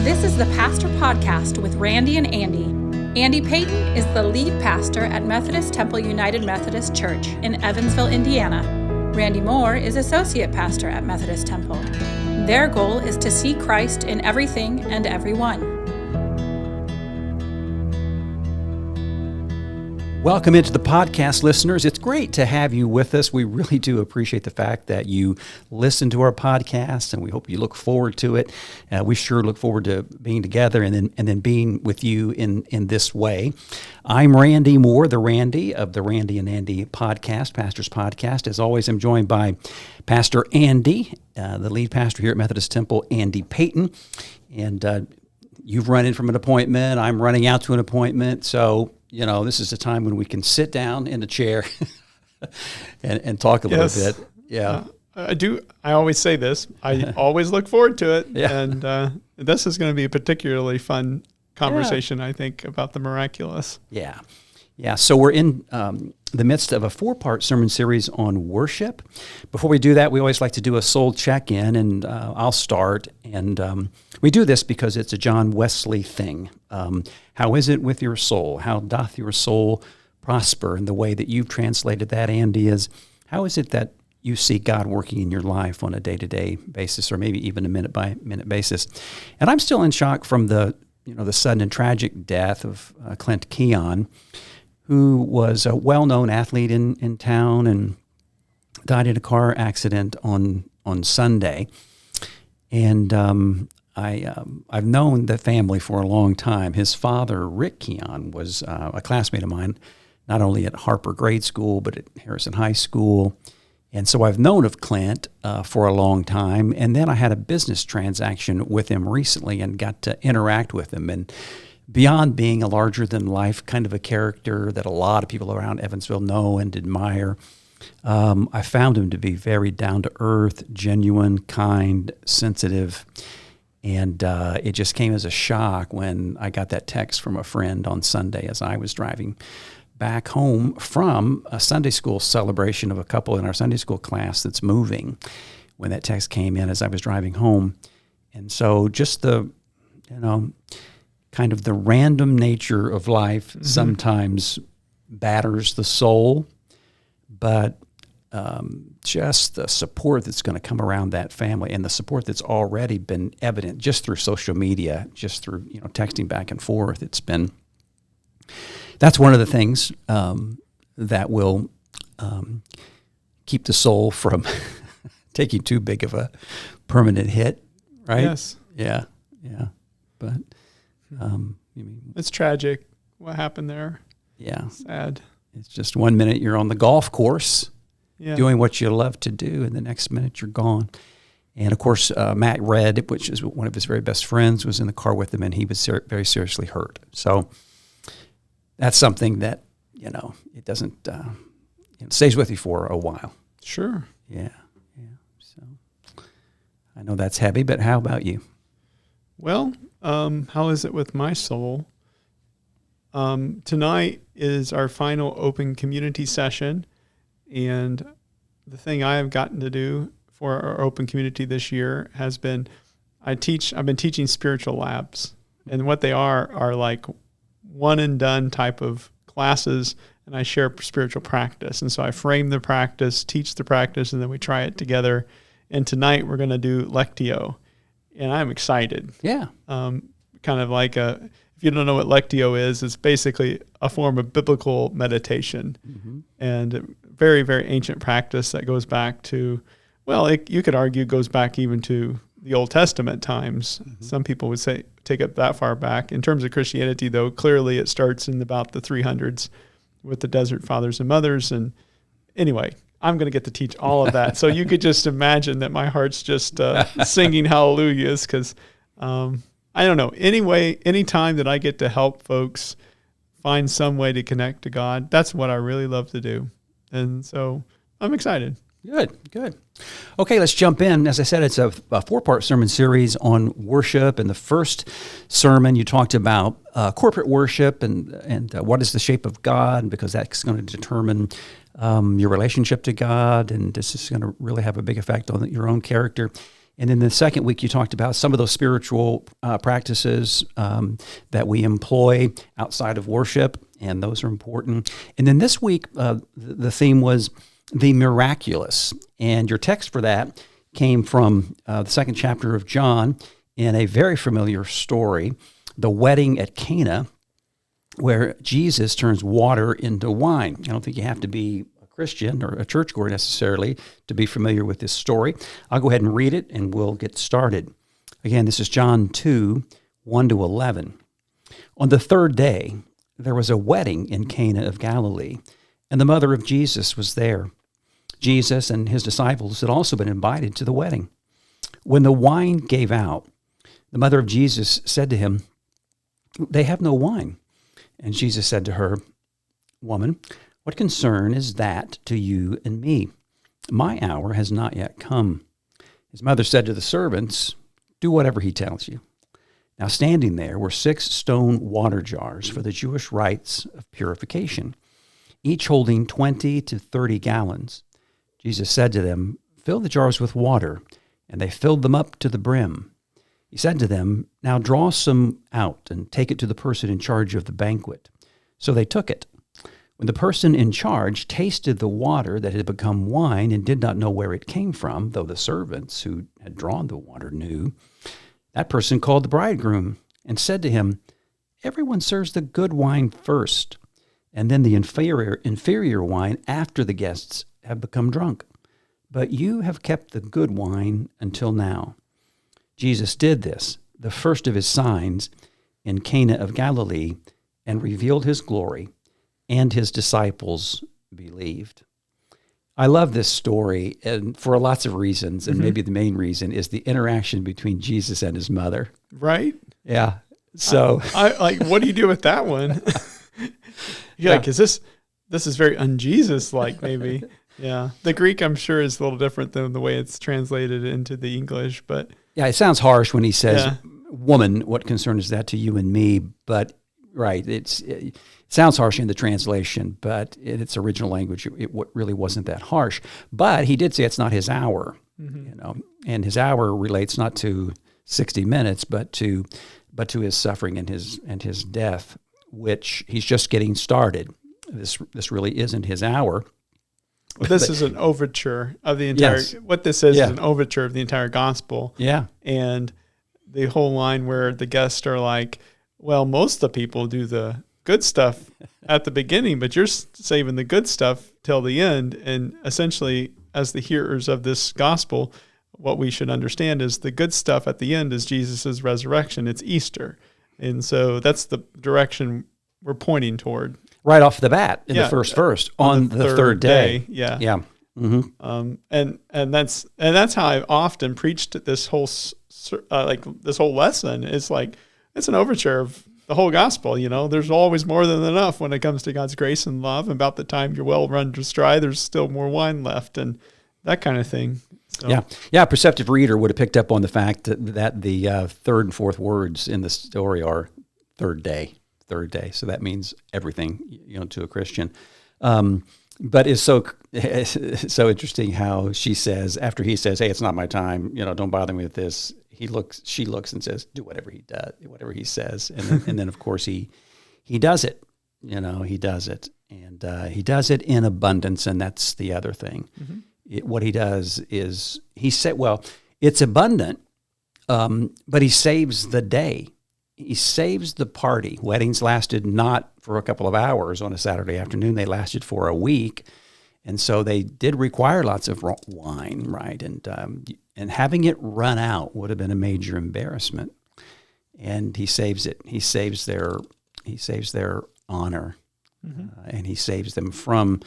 This is the Pastor Podcast with Randy and Andy. Andy Payton is the lead pastor at Methodist Temple United Methodist Church in Evansville, Indiana. Randy Moore is associate pastor at Methodist Temple. Their goal is to see Christ in everything and everyone. Welcome into the podcast, listeners. It's great to have you with us. We really do appreciate the fact that you listen to our podcast, and we hope you look forward to it. We sure look forward to being together and then being with you in this way. I'm Randy Moore, the Randy of the Randy and Andy podcast, Pastor's Podcast. As always, I'm joined by Pastor Andy, the lead pastor here at Methodist Temple, Andy Payton. And you've run in from an appointment. I'm running out to an appointment. So, you know, this is a time when we can sit down in a chair and talk a little bit. Yeah. I do. I always say this. I always look forward to it. Yeah. And this is going to be a particularly fun conversation, I think, about the Miraculous. Yeah. Yeah. So we're in the midst of a 4-part sermon series on worship. Before we do that, we always like to do a soul check-in, and I'll start. And we do this because it's a John Wesley thing. How is it with your soul? How doth your soul prosper? And the way that you've translated that, Andy, is how is it that you see God working in your life on a day-to-day basis, or maybe even a minute-by-minute basis? And I'm still in shock from the sudden and tragic death of Clint Keon, who was a well-known athlete in town and died in a car accident on Sunday. And I've known the family for a long time. His father, Rick Keon, was a classmate of mine, not only at Harper Grade School, but at Harrison High School. And so I've known of Clint for a long time. And then I had a business transaction with him recently and got to interact with him. And beyond being a larger-than-life kind of a character that a lot of people around Evansville know and admire, I found him to be very down-to-earth, genuine, kind, sensitive. And it just came as a shock when I got that text from a friend on Sunday as I was driving back home from a Sunday school celebration of a couple in our Sunday school class that's moving, when that text came in as I was driving home. And so just the, kind of the random nature of life sometimes batters the soul, but just the support that's going to come around that family, and the support that's already been evident just through social media, just through texting back and forth. That's one of the things that will keep the soul from taking too big of a permanent hit, right? Yes. Yeah. But It's tragic what happened there. Yeah. Sad. It's just 1 minute you're on the golf course doing what you love to do, and the next minute you're gone. And of course, Matt Red, which is one of his very best friends, was in the car with him, and he was very seriously hurt. So that's something that, it doesn't, it stays with you for a while. Sure. Yeah. So I know that's heavy, but how about you? Well, how is it with my soul? Tonight is our final open community session, and the thing I have gotten to do for our open community this year has been, I've been teaching spiritual labs, and what they are like one and done type of classes, and I share spiritual practice. And so I frame the practice, teach the practice, and then we try it together. And tonight we're going to do Lectio, and I'm excited. Yeah. Kind of like if you don't know what Lectio is, it's basically a form of biblical meditation, and very, very ancient practice that goes back to, you could argue goes back even to the Old Testament times. Some people would say take it that far back. In terms of Christianity, though, clearly it starts in about the 300s with the Desert Fathers and Mothers. And anyway, I'm going to get to teach all of that. So you could just imagine that my heart's just singing hallelujahs, because I don't know. Anyway, anytime that I get to help folks find some way to connect to God, that's what I really love to do. And so I'm excited. Good. Okay, let's jump in. As I said, it's a 4-part sermon series on worship. And the first sermon, you talked about corporate worship and what is the shape of God, because that's going to determine your relationship to God, and this is going to really have a big effect on your own character. And in the second week, you talked about some of those spiritual practices that we employ outside of worship, and those are important. And then this week, the theme was the miraculous. And your text for that came from the second chapter of John in a very familiar story, the wedding at Cana, where Jesus turns water into wine. I don't think you have to be a Christian or a churchgoer necessarily to be familiar with this story. I'll go ahead and read it, and we'll get started. Again, this is John 2, 1 to 11. On the third day, there was a wedding in Cana of Galilee, and the mother of Jesus was there. Jesus and his disciples had also been invited to the wedding. When the wine gave out, the mother of Jesus said to him, "They have no wine." And Jesus said to her, "Woman, what concern is that to you and me? My hour has not yet come." His mother said to the servants, "Do whatever he tells you." Now standing there were 6 stone water jars for the Jewish rites of purification, each holding 20 to 30 gallons. Jesus said to them, "Fill the jars with water," and they filled them up to the brim. He said to them, "Now draw some out and take it to the person in charge of the banquet." So they took it. When the person in charge tasted the water that had become wine and did not know where it came from, though the servants who had drawn the water knew, that person called the bridegroom and said to him, "Everyone serves the good wine first, and then the inferior wine after the guests have become drunk. But you have kept the good wine until now." Jesus did this, the first of his signs, in Cana of Galilee, and revealed his glory, and his disciples believed. I love this story, and for lots of reasons, and maybe the main reason is the interaction between Jesus and his mother. Right? Yeah. So, I like, what do you do with that one? Yeah. Because this is very un-Jesus-like, maybe. Yeah. The Greek, I'm sure, is a little different than the way it's translated into the English, but yeah, it sounds harsh when he says, "Woman, what concern is that to you and me?" But right, it sounds harsh in the translation, but in its original language, it really wasn't that harsh. But he did say it's not his hour, and his hour relates not to 60 minutes, but to his suffering and his death, which he's just getting started. This really isn't his hour. Well, this is an overture of the entire. Yes. What this is an overture of the entire gospel. Yeah, and the whole line where the guests are like, "Well, most of the people do the good stuff at the beginning, but you're saving the good stuff till the end." And essentially, as the hearers of this gospel, what we should understand is the good stuff at the end is Jesus' resurrection. It's Easter, and so that's the direction we're pointing toward. Right off the bat in the first verse on the third day. Yeah. Mm-hmm. And that's how I've often preached this whole this whole lesson. It's like it's an overture of the whole gospel. There's always more than enough when it comes to God's grace and love. About the time your well runs dry, there's still more wine left, and that kind of thing. So. Yeah. A perceptive reader would have picked up on the fact that the third and fourth words in the story are third day. So that means everything, to a Christian. But it's so interesting how she says, after he says, "Hey, it's not my time, don't bother me with this." She looks and says, "Do whatever he does, whatever he says." And then of course he does it, he does it. And he does it in abundance. And that's the other thing. Mm-hmm. What he does is it's abundant, but he saves the day. He saves the party. Weddings lasted not for a couple of hours on a Saturday afternoon. They lasted for a week. And so they did require lots of wine, right? And having it run out would have been a major embarrassment. And he saves it. He saves their honor, and he saves them from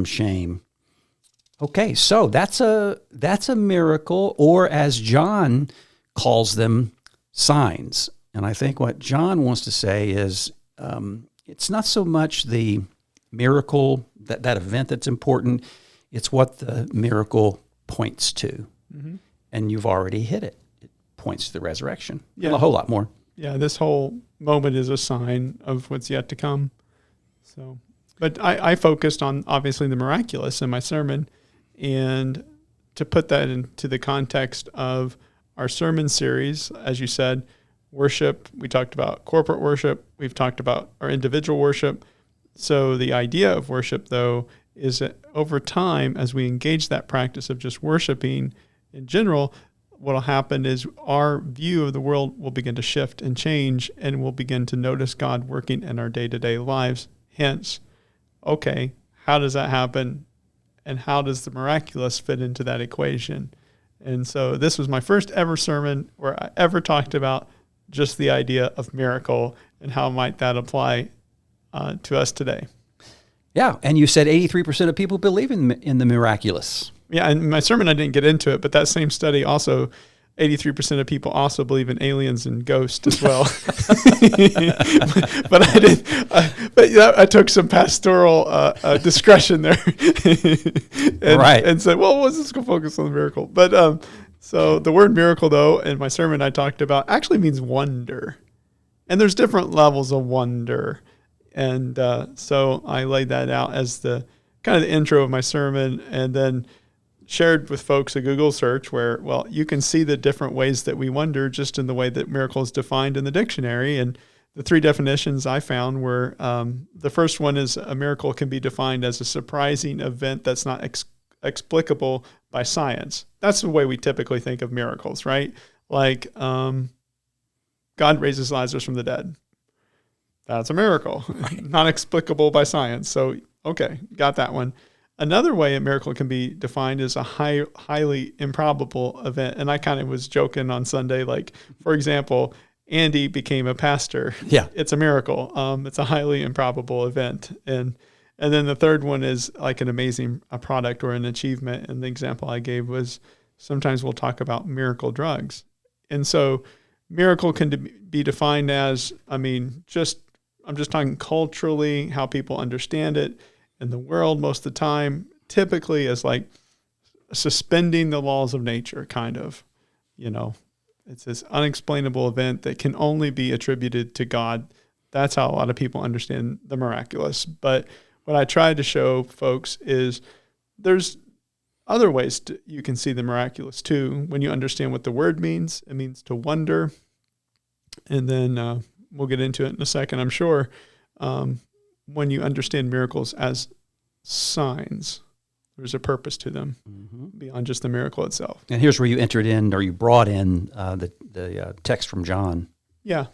shame. Okay, so that's a miracle, or as John calls them, signs. And I think what John wants to say is it's not so much the miracle, that event that's important, it's what the miracle points to. Mm-hmm. And you've already hit it. It points to the resurrection. Yeah. And a whole lot more. Yeah, this whole moment is a sign of what's yet to come. So, but I focused on, obviously, the miraculous in my sermon, and to put that into the context of our sermon series, as you said, worship, we talked about corporate worship, we've talked about our individual worship. So the idea of worship, though, is that over time, as we engage that practice of just worshiping in general, what will happen is our view of the world will begin to shift and change, and we'll begin to notice God working in our day-to-day lives. Hence, okay, how does that happen? And how does the miraculous fit into that equation? And so this was my first ever sermon where I ever talked about just the idea of miracle and how might that apply to us today. Yeah, and you said 83% of people believe in the miraculous. Yeah, and my sermon, I didn't get into it, but that same study also, 83% of people also believe in aliens and ghosts as well. But I did. I took some pastoral discretion there, and said, "Well, let's just go focus on the miracle." But so the word miracle, though, in my sermon I talked about actually means wonder, and there's different levels of wonder, and so I laid that out as the kind of the intro of my sermon, and then shared with folks a Google search where, well, you can see the different ways that we wonder just in the way that miracle is defined in the dictionary. And the three definitions I found were, the first one is a miracle can be defined as a surprising event that's not explicable by science. That's the way we typically think of miracles, right? Like God raises Lazarus from the dead. That's a miracle, not explicable by science. So, okay, got that one. Another way a miracle can be defined is a highly improbable event. And I kind of was joking on Sunday, like, for example, Andy became a pastor. Yeah. It's a miracle. It's a highly improbable event. And then the third one is like an amazing product or an achievement. And the example I gave was sometimes we'll talk about miracle drugs. And so miracle can be defined as, I'm just talking culturally, how people understand it in the world most of the time, typically as like suspending the laws of nature, kind of, it's this unexplainable event that can only be attributed to God. That's how a lot of people understand the miraculous. But what I tried to show folks is there's other ways you can see the miraculous too. When you understand what the word means, it means to wonder. And then we'll get into it in a second, I'm sure. When you understand miracles as signs, there's a purpose to them beyond just the miracle itself. And here's where you entered in, or you brought in the text from John. Yeah,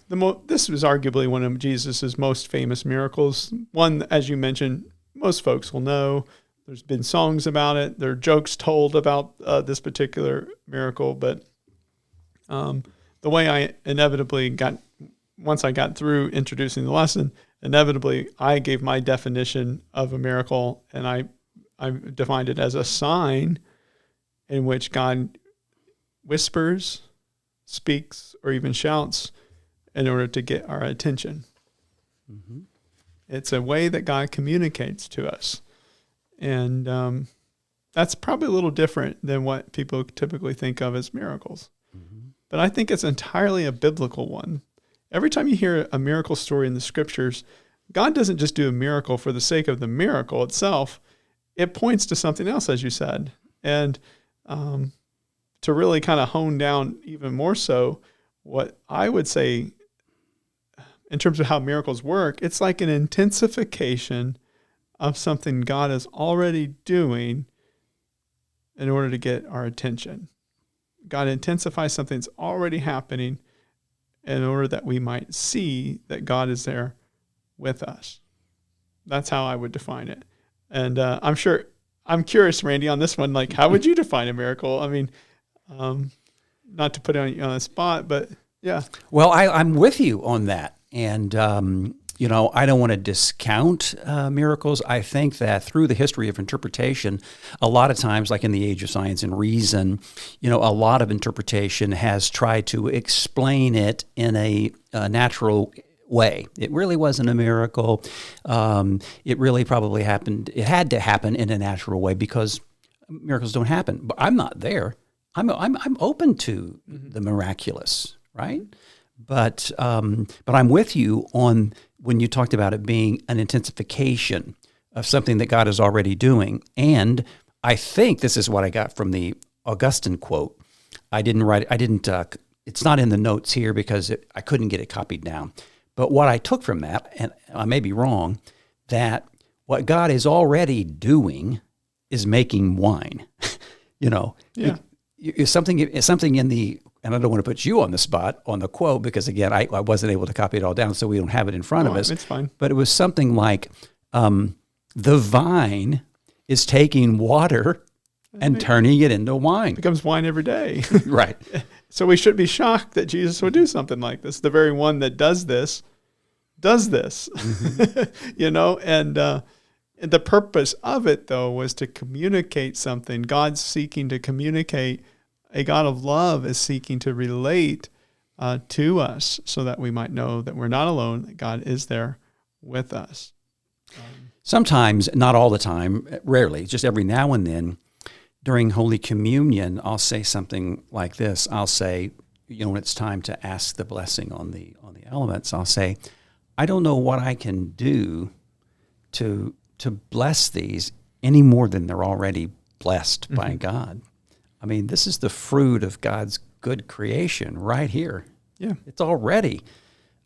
this was arguably one of Jesus' most famous miracles. One, as you mentioned, most folks will know. There's been songs about it. There are jokes told about this particular miracle. But the way I inevitably once I got through introducing the lesson, inevitably I gave my definition of a miracle, and I defined it as a sign in which God whispers, speaks, or even shouts in order to get our attention. Mm-hmm. It's a way that God communicates to us. And that's probably a little different than what people typically think of as miracles. Mm-hmm. But I think it's entirely a biblical one. Every time you hear a miracle story in the scriptures, God doesn't just do a miracle for the sake of the miracle itself. It points to something else, as you said. And to really kind of hone down even more so, what I would say in terms of how miracles work, it's like an intensification of something God is already doing in order to get our attention. God intensifies something that's already happening in order that we might see that God is there with us. That's how I would define it. And I'm curious, Randy, on this one, like, how would you define a miracle? I mean, not to put you on the spot, but yeah. Well, I'm with you on that. And, I don't want to discount miracles. I think that through the history of interpretation, a lot of times, like in the age of science and reason, a lot of interpretation has tried to explain it in a natural way. It really wasn't a miracle. It really probably happened. It had to happen in a natural way because miracles don't happen. But I'm not there. I'm open to the miraculous, right? But I'm with you on when you talked about it being an intensification of something that God is already doing. And I think this is what I got from the Augustine quote. I didn't write it. I didn't. It's not in the notes here because I couldn't get it copied down. But what I took from that, and I may be wrong, that what God is already doing is making wine. Yeah. It's something in the, and I don't want to put you on the spot on the quote because again, I wasn't able to copy it all down, so we don't have it in front of us. It's fine. But it was something like, the vine is taking water and turning it into wine. It becomes wine every day. Right. So we should be shocked that Jesus would do something like this. The very one that does this. Mm-hmm. And the purpose of it, though, was to communicate something. God's seeking to communicate. A God of love is seeking to relate to us so that we might know that we're not alone, that God is there with us. Sometimes, not all the time, rarely, just every now and then, during Holy Communion, I'll say something like this. I'll say, when it's time to ask the blessing on the elements, I'll say, I don't know what I can do to bless these any more than they're already blessed by God. I mean, this is the fruit of God's good creation right here. Yeah. It's already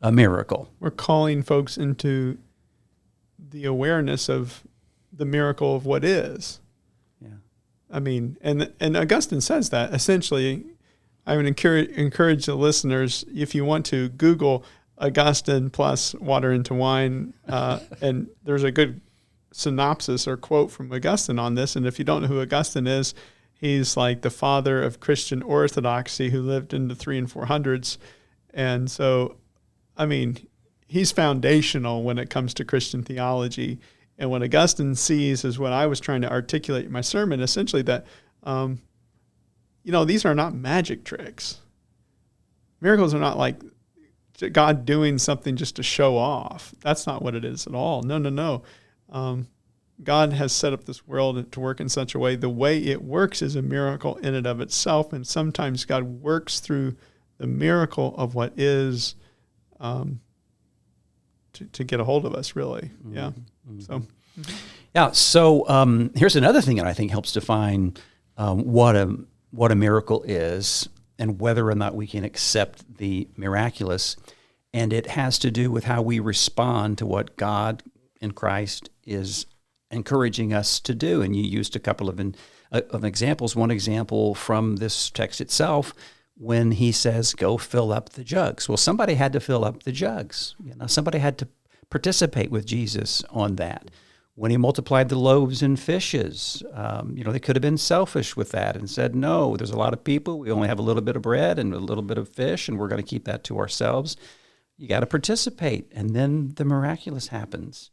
a miracle. We're calling folks into the awareness of the miracle of what is. Yeah. I mean, and Augustine says that essentially. I would encourage the listeners, if you want to, Google Augustine plus water into wine, and there's a good synopsis or quote from Augustine on this. And if you don't know who Augustine is, he's like the father of Christian orthodoxy who lived in the 300s and 400s. And so, I mean, he's foundational when it comes to Christian theology. And what Augustine sees is what I was trying to articulate in my sermon, essentially that, these are not magic tricks. Miracles are not like God doing something just to show off. That's not what it is at all. No. God has set up this world to work in such a way. The way it works is a miracle in and of itself. And sometimes God works through the miracle of what is to get a hold of us, really. Mm-hmm. Yeah. So. Yeah. So here's another thing that I think helps define what a miracle is and whether or not we can accept the miraculous. And it has to do with how we respond to what God in Christ is encouraging us to do. And you used a couple of examples. One example from this text itself, when he says, go fill up the jugs. Well, somebody had to fill up the jugs. Somebody had to participate with Jesus on that. When he multiplied the loaves and fishes, they could have been selfish with that and said, no, there's a lot of people. We only have a little bit of bread and a little bit of fish, and we're going to keep that to ourselves. You got to participate. And then the miraculous happens.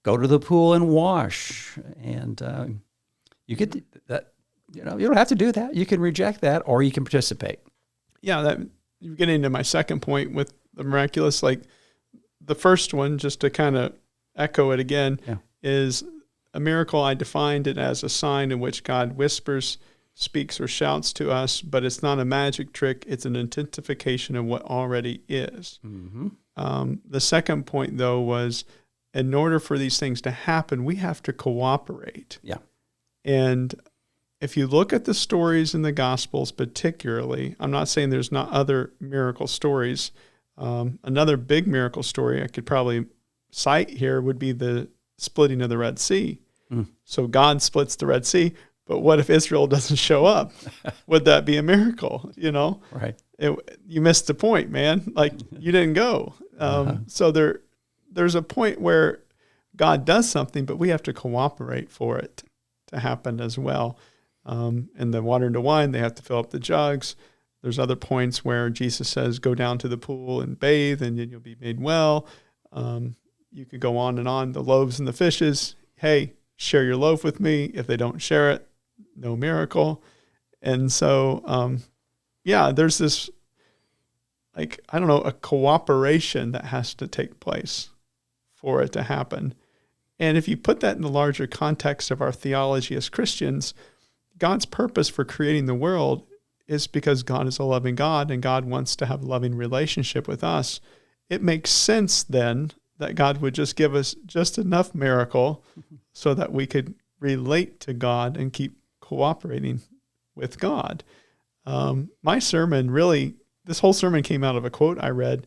Go to the pool and wash. And you get that. You don't have to do that. You can reject that or you can participate. Yeah, that you're getting into my second point with the miraculous. Like the first one, just to kind of echo it again, is a miracle. I defined it as a sign in which God whispers, speaks, or shouts to us, but it's not a magic trick. It's an intensification of what already is. Mm-hmm. The second point, though, was in order for these things to happen, we have to cooperate. Yeah. And if you look at the stories in the Gospels particularly, I'm not saying there's not other miracle stories. Another big miracle story I could probably cite here would be the splitting of the Red Sea. So God splits the Red Sea, but what if Israel doesn't show up? Would that be a miracle? Right. You missed the point, man. Like you didn't go. So there's a point where God does something, but we have to cooperate for it to happen as well. And the water into wine, they have to fill up the jugs. There's other points where Jesus says, go down to the pool and bathe and then you'll be made well. You could go on and on. The loaves and the fishes, hey, share your loaf with me. If they don't share it, no miracle. And so, there's this, a cooperation that has to take place for it to happen. And if you put that in the larger context of our theology as Christians, God's purpose for creating the world is because God is a loving God and God wants to have a loving relationship with us. It makes sense then that God would just give us just enough miracle so that we could relate to God and keep cooperating with God. My sermon really, this whole sermon came out of a quote I read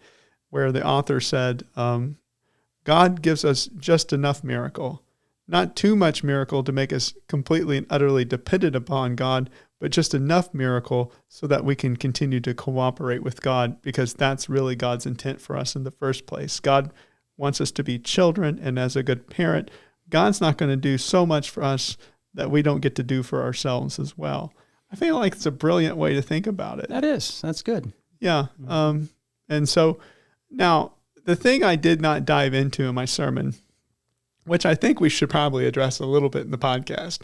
where the author said, God gives us just enough miracle, not too much miracle to make us completely and utterly dependent upon God, but just enough miracle so that we can continue to cooperate with God, because that's really God's intent for us in the first place. God wants us to be children, and as a good parent, God's not going to do so much for us that we don't get to do for ourselves as well. I feel like it's a brilliant way to think about it. That's good. Yeah. And so now the thing I did not dive into in my sermon, which I think we should probably address a little bit in the podcast,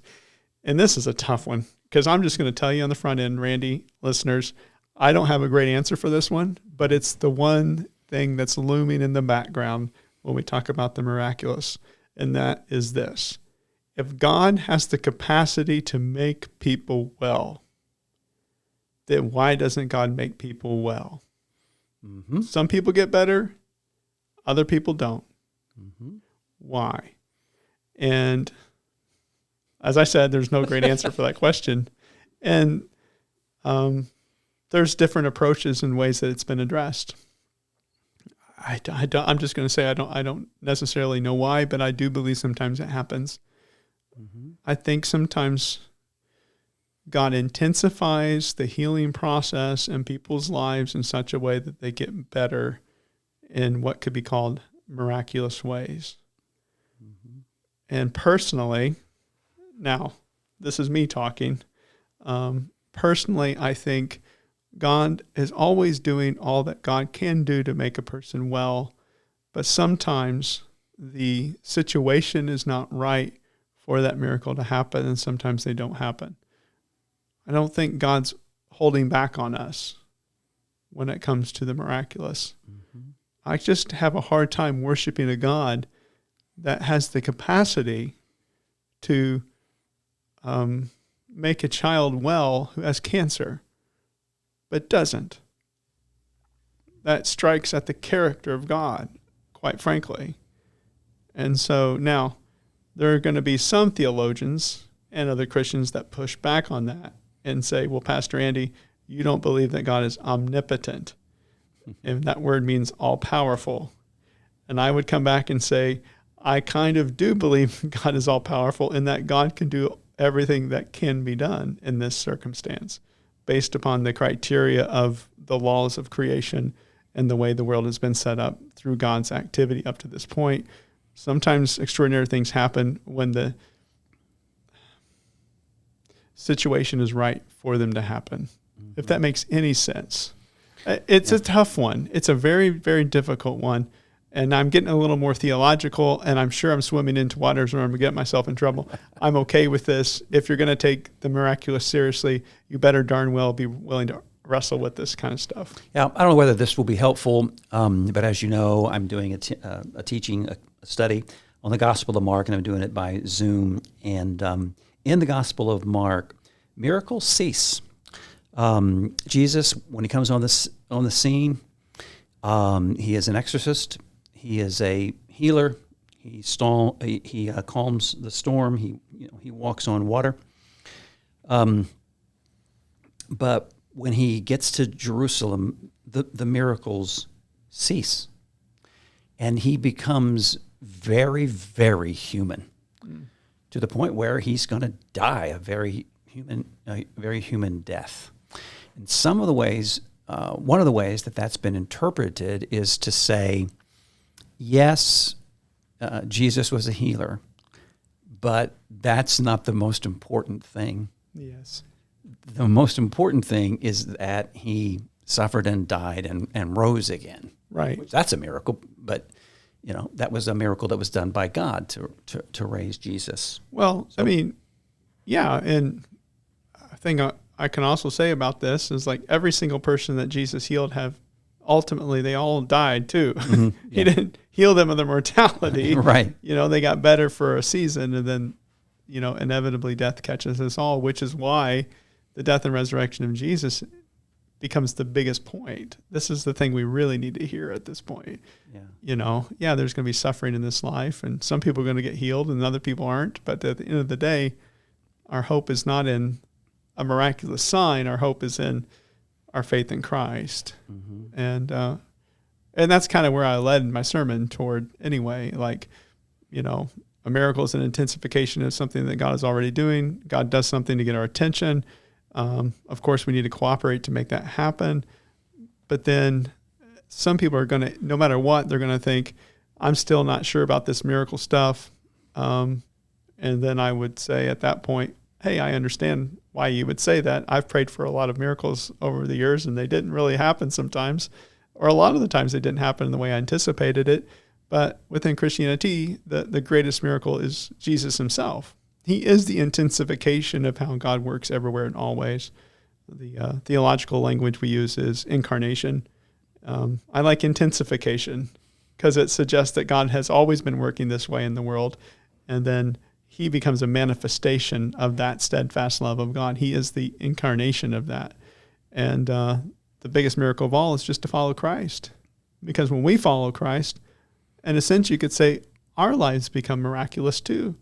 and this is a tough one, because I'm just going to tell you on the front end, Randy, listeners, I don't have a great answer for this one, but it's the one thing that's looming in the background when we talk about the miraculous, and that is this. If God has the capacity to make people well, then why doesn't God make people well? Mm-hmm. Some people get better, other people don't. Mm-hmm. Why? And as I said, there's no great answer for that question. And there's different approaches and ways that it's been addressed. I'm just going to say I don't necessarily know why, but I do believe sometimes it happens. Mm-hmm. I think sometimes God intensifies the healing process in people's lives in such a way that they get better in what could be called miraculous ways. Mm-hmm. And personally, now this is me talking, personally, I think God is always doing all that God can do to make a person well, but sometimes the situation is not right for that miracle to happen, and sometimes they don't happen. I don't think God's holding back on us when it comes to the miraculous. Mm-hmm. I just have a hard time worshiping a God that has the capacity to make a child well who has cancer, but doesn't. That strikes at the character of God, quite frankly. And so now there are going to be some theologians and other Christians that push back on that and say, well, Pastor Andy, you don't believe that God is omnipotent. And that word means all-powerful. And I would come back and say, I kind of do believe God is all-powerful in that God can do everything that can be done in this circumstance based upon the criteria of the laws of creation and the way the world has been set up through God's activity up to this point. Sometimes extraordinary things happen when the situation is right for them to happen, if that makes any sense. It's a tough one. It's a very, very difficult one. And I'm getting a little more theological, and I'm sure I'm swimming into waters where I'm going to get myself in trouble. I'm okay with this. If you're going to take the miraculous seriously, you better darn well be willing to wrestle with this kind of stuff. Yeah, I don't know whether this will be helpful, but as you know, I'm doing a teaching, a study on the Gospel of Mark, and I'm doing it by Zoom. And in the Gospel of Mark, miracles cease. Jesus, when he comes on the scene, he is an exorcist. He is a healer. He calms the storm. He walks on water. But when he gets to Jerusalem, the miracles cease, and he becomes very, very human, to the point where he's going to die a very human death. And some of the ways, one of the ways that that's been interpreted is to say, yes, Jesus was a healer, but that's not the most important thing. Yes. The most important thing is that he suffered and died and rose again. Right. That's a miracle, but that was a miracle that was done by God to raise Jesus. Well, so, I mean, yeah, and I think I can also say about this is like every single person that Jesus healed ultimately they all died too. Mm-hmm. He didn't heal them of their mortality. Right. They got better for a season, and then, inevitably death catches us all, which is why the death and resurrection of Jesus becomes the biggest point. This is the thing we really need to hear at this point. Yeah. There's going to be suffering in this life, and some people are going to get healed and other people aren't. But at the end of the day, our hope is not in a miraculous sign, our hope is in our faith in Christ. Mm-hmm. And that's kind of where I led my sermon toward anyway. Like, a miracle is an intensification of something that God is already doing. God does something to get our attention. Of course, we need to cooperate to make that happen. But then some people are going to, no matter what, they're going to think, I'm still not sure about this miracle stuff. And then I would say at that point, hey, I understand why you would say that. I've prayed for a lot of miracles over the years, and they didn't really happen sometimes, or a lot of the times they didn't happen in the way I anticipated it. But within Christianity, the greatest miracle is Jesus himself. He is the intensification of how God works everywhere and always. The theological language we use is incarnation. I like intensification because it suggests that God has always been working this way in the world, and then he becomes a manifestation of that steadfast love of God. He is the incarnation of that. And the biggest miracle of all is just to follow Christ. Because when we follow Christ, in a sense you could say our lives become miraculous too.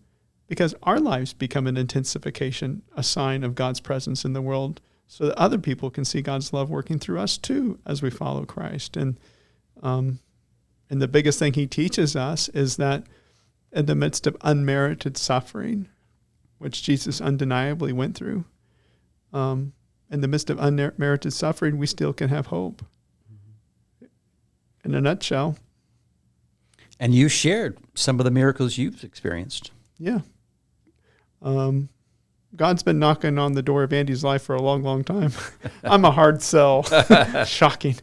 Because our lives become an intensification, a sign of God's presence in the world, so that other people can see God's love working through us too as we follow Christ. And the biggest thing he teaches us is that in the midst of unmerited suffering, which Jesus undeniably went through, in the midst of unmerited suffering, we still can have hope. In a nutshell. And you shared some of the miracles you've experienced. Yeah. God's been knocking on the door of Andy's life for a long, long time. I'm a hard sell. Shocking.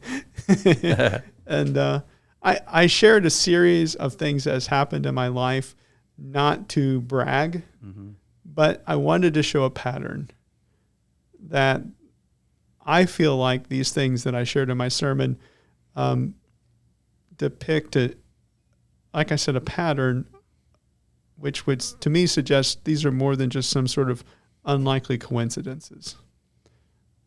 And I shared a series of things that has happened in my life, not to brag, but I wanted to show a pattern that I feel like these things that I shared in my sermon depict, like I said, a pattern which would, to me, suggest these are more than just some sort of unlikely coincidences,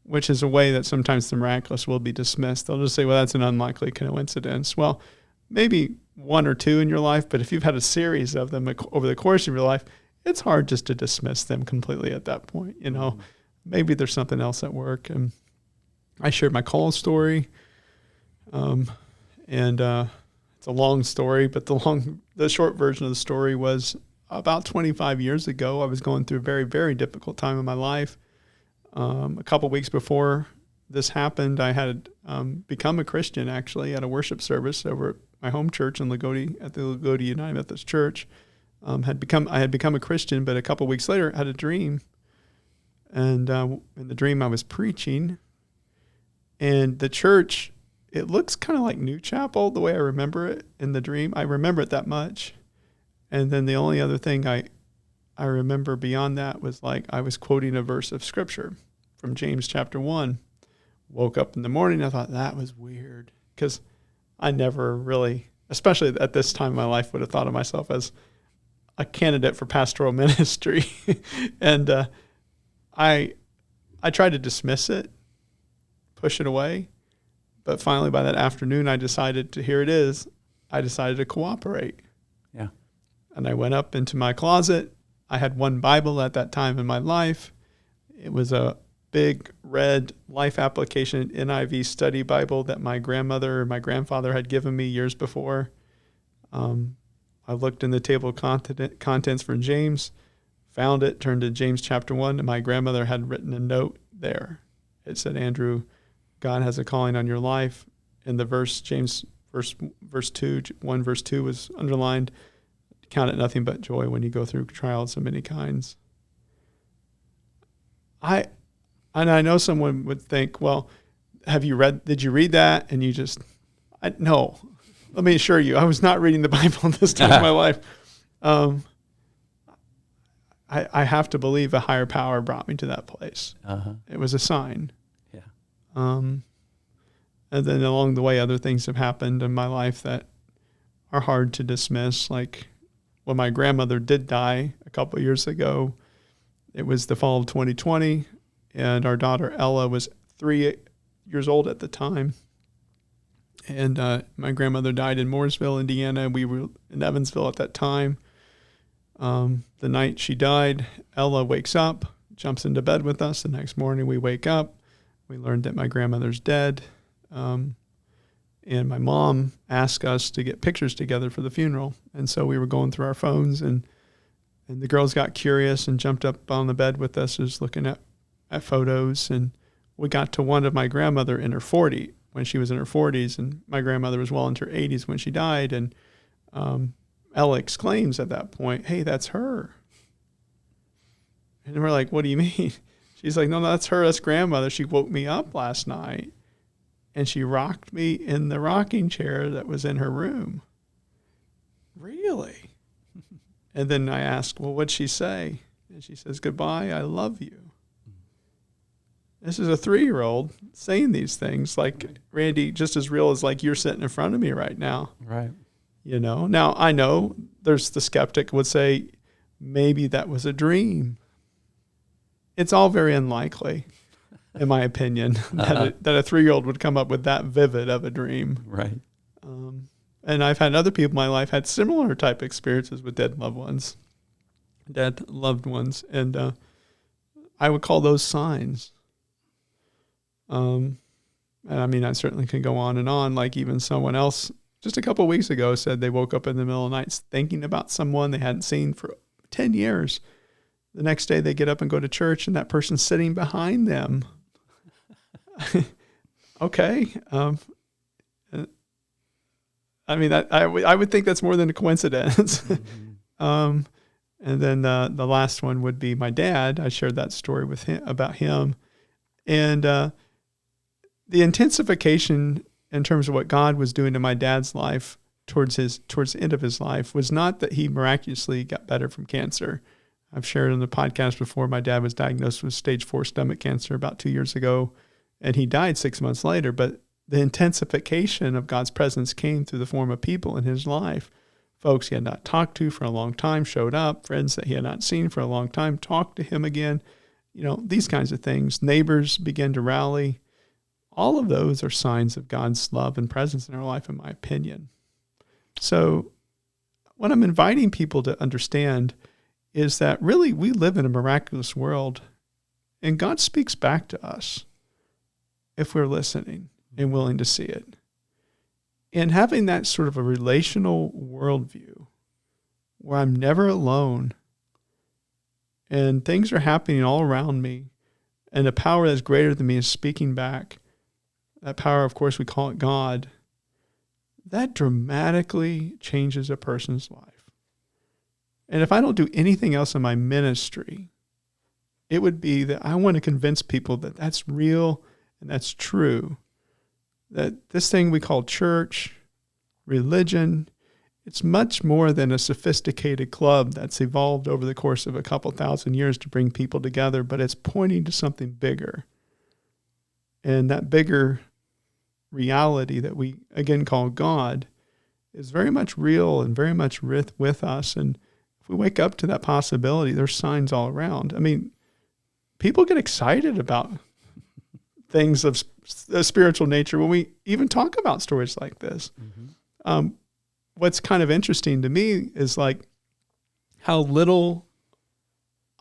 which is a way that sometimes the miraculous will be dismissed. They'll just say, well, that's an unlikely coincidence. Well, maybe one or two in your life, but if you've had a series of them over the course of your life, it's hard just to dismiss them completely at that point. Maybe there's something else at work. And I shared my call story, and it's a long story, but the short version of the story was about 25 years ago. I was going through a very, very difficult time in my life. A couple weeks before this happened, I had become a Christian, actually, at a worship service over at my home church in Lagodi, at the Lagodi United Methodist Church. I had become a Christian, but a couple weeks later, I had a dream. And in the dream, I was preaching. And the church, it looks kind of like New Chapel, the way I remember it in the dream. I remember it that much. And then the only other thing I remember beyond that was like I was quoting a verse of Scripture from James chapter 1. Woke up in the morning, I thought that was weird because I never really, especially at this time in my life, would have thought of myself as a candidate for pastoral ministry. And I tried to dismiss it, push it away. But finally, by that afternoon, I decided to cooperate. Yeah. And I went up into my closet. I had one Bible at that time in my life. It was a big red Life Application NIV study Bible that my grandmother or my grandfather had given me years before. I looked in the table of contents for James, found it, turned to James chapter 1, and my grandmother had written a note there. It said, Andrew, God has a calling on your life. And the verse, James verse 2, 1 verse 2 was underlined. Count it nothing but joy when you go through trials of many kinds. I know someone would think, well, did you read that? And no. Let me assure you, I was not reading the Bible this time in my life. I have to believe a higher power brought me to that place. Uh-huh. It was a sign. Yeah. And then along the way, other things have happened in my life that are hard to dismiss. Like when my grandmother did die a couple of years ago, it was the fall of 2020, and our daughter Ella was 3 years old at the time. And my grandmother died in Mooresville, Indiana. We were in Evansville at that time. The night she died, Ella wakes up, jumps into bed with us. The next morning we wake up. We learned that my grandmother's dead. And my mom asked us to get pictures together for the funeral. And so we were going through our phones, and the girls got curious and jumped up on the bed with us, just looking at photos. And we got to one of my grandmother in her 40s, when she was in her 40s, and my grandmother was well into her 80s when she died. And Ella exclaims at that point, "Hey, that's her." And we're like, "What do you mean?" She's like, no, that's her. That's grandmother. She woke me up last night, and she rocked me in the rocking chair that was in her room. Really? And then I asked, well, what'd she say? And she says, "Goodbye, I love you." This is a 3-year-old saying these things, like, Randy, just as real as like you're sitting in front of me right now. Right. You know, now I know there's the skeptic would say, maybe that was a dream. It's all very unlikely, in my opinion, that a 3-year-old would come up with that vivid of a dream. Right. And I've had other people in my life had similar type experiences with dead loved ones. And I would call those signs. And I mean, I certainly can go on and on. Like, even someone else just a couple of weeks ago said they woke up in the middle of the night thinking about someone they hadn't seen for 10 years. The next day they get up and go to church, and that person's sitting behind them. Okay. I mean, I would think that's more than a coincidence. Mm-hmm. And then the last one would be my dad. I shared that story with him about him. And the intensification in terms of what God was doing in my dad's life towards the end of his life was not that he miraculously got better from cancer. I've shared on the podcast before, my dad was diagnosed with stage 4 stomach cancer about 2 years ago, and he died 6 months later. But the intensification of God's presence came through the form of people in his life. Folks he had not talked to for a long time showed up. Friends that he had not seen for a long time talked to him again. You know, these kinds of things. Neighbors began to rally. All of those are signs of God's love and presence in our life, in my opinion. So what I'm inviting people to understand is that really we live in a miraculous world, and God speaks back to us if we're listening and willing to see it. And having that sort of a relational worldview where I'm never alone and things are happening all around me, and a power that's greater than me is speaking back. That power, of course, we call it God. That dramatically changes a person's life. And if I don't do anything else in my ministry, it would be that I want to convince people that that's real and that's true. That this thing we call church, religion, it's much more than a sophisticated club that's evolved over the course of a couple thousand years to bring people together, but it's pointing to something bigger. And that bigger reality that we, again, call God is very much real and very much with us. And if we wake up to that possibility, there's signs all around. I mean, people get excited about things of a spiritual nature when we even talk about stories like this. Mm-hmm. What's kind of interesting to me is like how little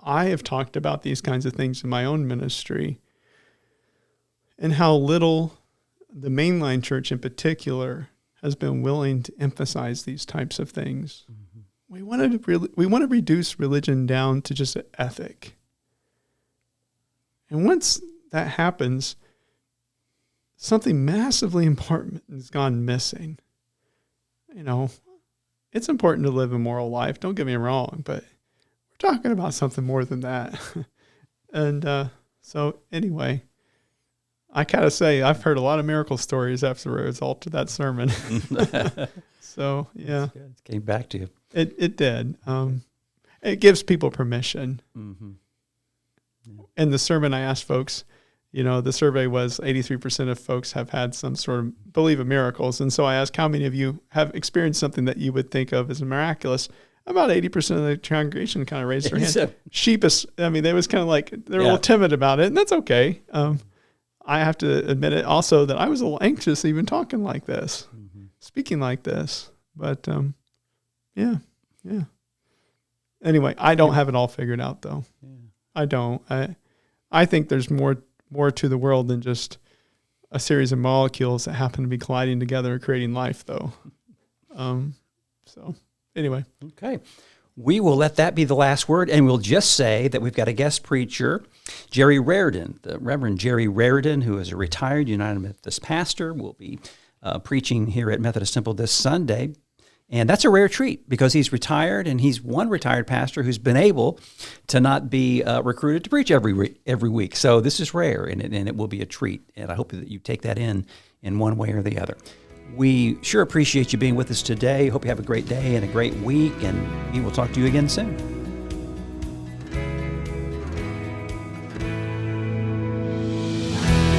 I have talked about these kinds of things in my own ministry, and how little the mainline church in particular has been willing to emphasize these types of things. Mm-hmm. We want to reduce religion down to just an ethic. And once that happens, something massively important has gone missing. You know, it's important to live a moral life, don't get me wrong, but we're talking about something more than that. And so anyway, I gotta say, I've heard a lot of miracle stories after the result of that sermon. So yeah, it came back to you. It did. It gives people permission. Mm-hmm. Yeah. In the sermon, I asked folks, you know, the survey was 83% of folks have had some sort of belief in miracles. And so I asked, how many of you have experienced something that you would think of as miraculous? About 80% of the congregation kind of raised their hand. Sheepish. I mean, they was kind of like, they're a little timid about it, and that's okay. I have to admit it also that I was a little anxious even talking like this, speaking like this. But yeah. Anyway, I don't have it all figured out, though. Yeah. I don't. I think there's more to the world than just a series of molecules that happen to be colliding together, creating life, though. So anyway. Okay. We will let that be the last word, and we'll just say that we've got a guest preacher, Jerry Raridan, the Reverend Jerry Raridan, who is a retired United Methodist pastor, will be preaching here at Methodist Temple this Sunday. And that's a rare treat because he's retired, and he's one retired pastor who's been able to not be recruited to preach every week. So this is rare, and it will be a treat. And I hope that you take that in one way or the other. We sure appreciate you being with us today. Hope you have a great day and a great week, and we will talk to you again soon.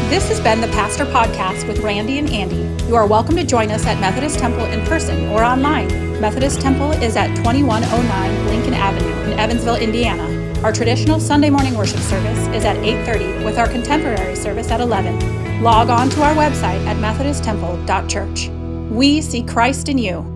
This has been the Pastor Podcast with Randy and Andy. You are welcome to join us at Methodist Temple in person or online. Methodist Temple is at 2109 Lincoln Avenue in Evansville, Indiana. Our traditional Sunday morning worship service is at 8:30 with our contemporary service at 11. Log on to our website at methodisttemple.church. We see Christ in you.